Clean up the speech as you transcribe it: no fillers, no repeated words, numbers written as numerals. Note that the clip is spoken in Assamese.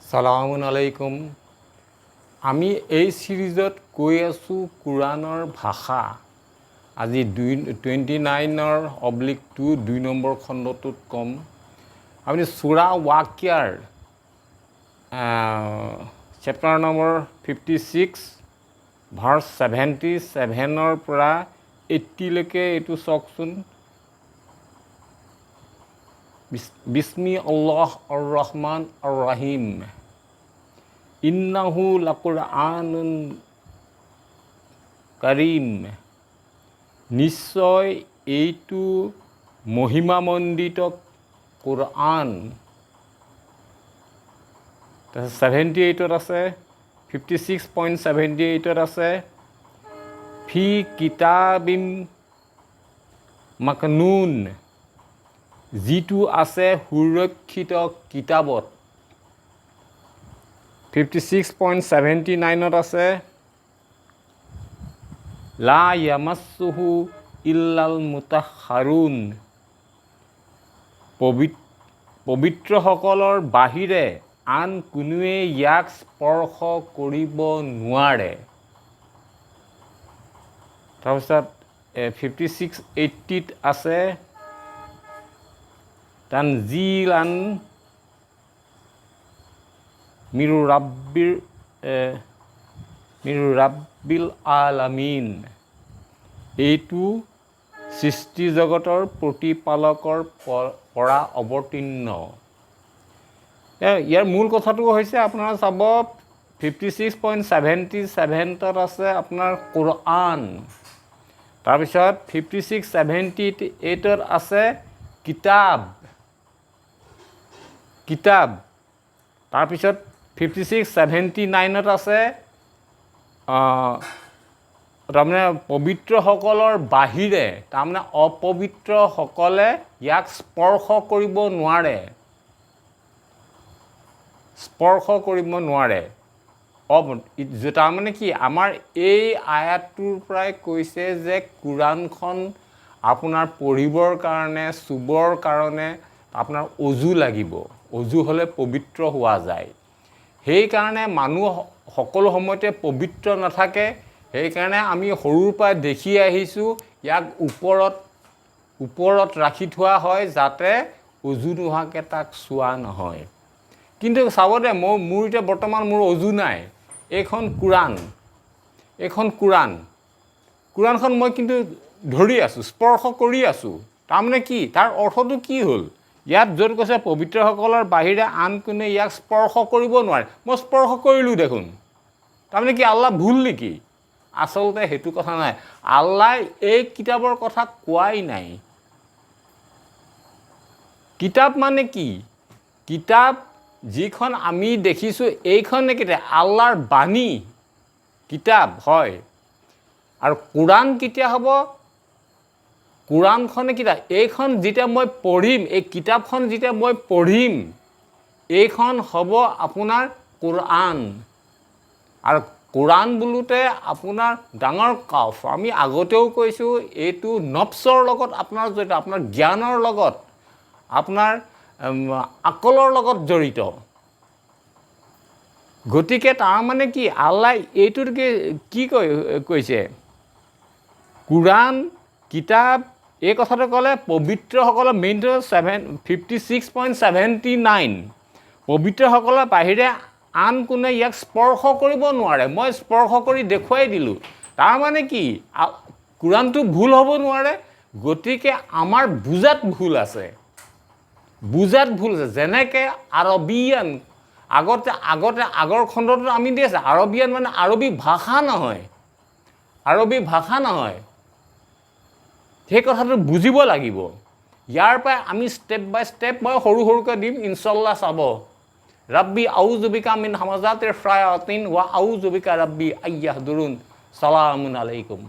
সালামুন আলাইকুম। আমি এই সিৰিজত কৈ আছোঁ কোৰাণৰ ভাষা। আজি 29/2 2 নম্বৰ খণ্ডটোত ক'ম। আপুনি সূৰা ৱাকিয়াৰ চেপ্টাৰ নম্বৰ 56 ভাৰ্ছ 77 পৰা 80 লৈকে এইটো চাওকচোন। বিস্মি আল্লাহ আৰ ৰহমান আৰ ৰাহিম ইন্নাহু লাকুৰআনুন কাৰীম। নিশ্চয় এইটো মহিমামণ্ডিত কোৰআন। 78 আছে, 56.78 আছে। ফি কিতাবিম মাকনুন, যিটো আছে সুৰক্ষিত কিতাপত। 56.79 আছে, লা ইয়ামাছুহু ইল্লাল মুতাহহাৰুন, পবিত্ৰসকলৰ বাহিৰে আন কোনোৱে ইয়াক স্পৰ্শ কৰিব নোৱাৰে। তাৰপিছত 56.80 আছে, তানজিলান মিৰ ৰাব্বিল আলামিন, এইটো সৃষ্টি জগতৰ প্ৰতিপালকৰ পৰা অৱতীৰ্ণ। ইয়াৰ মূল কথাটো হৈছে আপোনাৰ চাব 56.77 আছে আপোনাৰ কোৰআন। তাৰপিছত 56.78 আছে কিতাব। তাৰপিছত 56.79 আছে তাৰমানে পবিত্ৰসকলৰ বাহিৰে, তাৰমানে অপবিত্ৰসকলে ইয়াক স্পৰ্শ কৰিব নোৱাৰে। তাৰমানে কি, আমাৰ এই আয়াতটোৰ পৰাই কৈছে যে কোৰাণখন আপোনাৰ পঢ়িবৰ কাৰণে, চুবৰ কাৰণে আপোনাৰ অজু লাগিব। অজু হ'লে পবিত্ৰ হোৱা যায়। সেইকাৰণে মানুহ সকলো সময়তে পবিত্ৰ নাথাকে। সেইকাৰণে আমি সৰুৰ পৰা দেখি আহিছোঁ ইয়াক ওপৰত ৰাখি থোৱা হয়, যাতে অজু নোহোৱাকৈ তাক চোৱা নহয়। কিন্তু চাব দে, মোৰ এতিয়া বৰ্তমান মোৰ অজু নাই। এইখন কোৰাণখন মই কিন্তু ধৰি আছোঁ, স্পৰ্শ কৰি আছোঁ। তাৰমানে কি, তাৰ অৰ্থটো কি হ'ল? ইয়াত য'ত কৈছে পবিত্ৰসকলৰ বাহিৰে আন কোনে ইয়াক স্পৰ্শ কৰিব নোৱাৰে, মই স্পৰ্শ কৰিলোঁ দেখোন। তাৰমানে কি, আল্লাহ ভুল নেকি? আচলতে সেইটো কথা নাই। আল্লাহ এই কিতাপৰ কথা কোৱাই নাই। কিতাপ মানে কি? কিতাপ যিখন আমি দেখিছোঁ এইখন কেতিয়া আল্লাহৰ বাণী কিতাপ হয়। আৰু কোৰাণ কেতিয়া হ'ব? কোৰাণখনে কিতাপ। এইখন যেতিয়া মই পঢ়িম, এই কিতাপখন যেতিয়া মই পঢ়িম, এইখন হ'ব আপোনাৰ কোৰআন। আৰু কোৰাণ বোলোতে আপোনাৰ ডাঙৰ কাফ। আমি আগতেও কৈছোঁ এইটো নফছৰ লগত আপোনাৰ জড়িত, আপোনাৰ জ্ঞানৰ লগত, আপোনাৰ আকলৰ লগত জড়িত। গতিকে তাৰমানে কি, আল্লাহ এইটোত কি কৈছে? কোৰাণ কিতাপ এই কথাটো ক'লে পবিত্ৰসকলৰ মেইনটো 56.79, পবিত্ৰসকলৰ বাহিৰে আন কোনে ইয়াক স্পৰ্শ কৰিব নোৱাৰে। মই স্পৰ্শ কৰি দেখুৱাই দিলোঁ। তাৰমানে কি, কোৰাণটো ভুল হ'ব নোৱাৰে। গতিকে আমাৰ বুজাত ভুল আছে। যেনেকৈ আৰবিয়ান, আগৰ খণ্ডটোত আমি দি আছে, আৰবিয়ান মানে আৰবী ভাষা নহয়। সেই কথাটো বুজিব লাগিব। ইয়াৰ পৰাই আমি ষ্টেপ বাই ষ্টেপ মই সৰুকৈ দিম, ইনশাল্লাহ চাব। ৰাব্বি আউযু বিকা মিন হামাজাতিৰ শায়াতিন ওয়া আউযু বিকা ৰাব্বি আইয়াহদুৰুন। সালামুন আলাইকুম।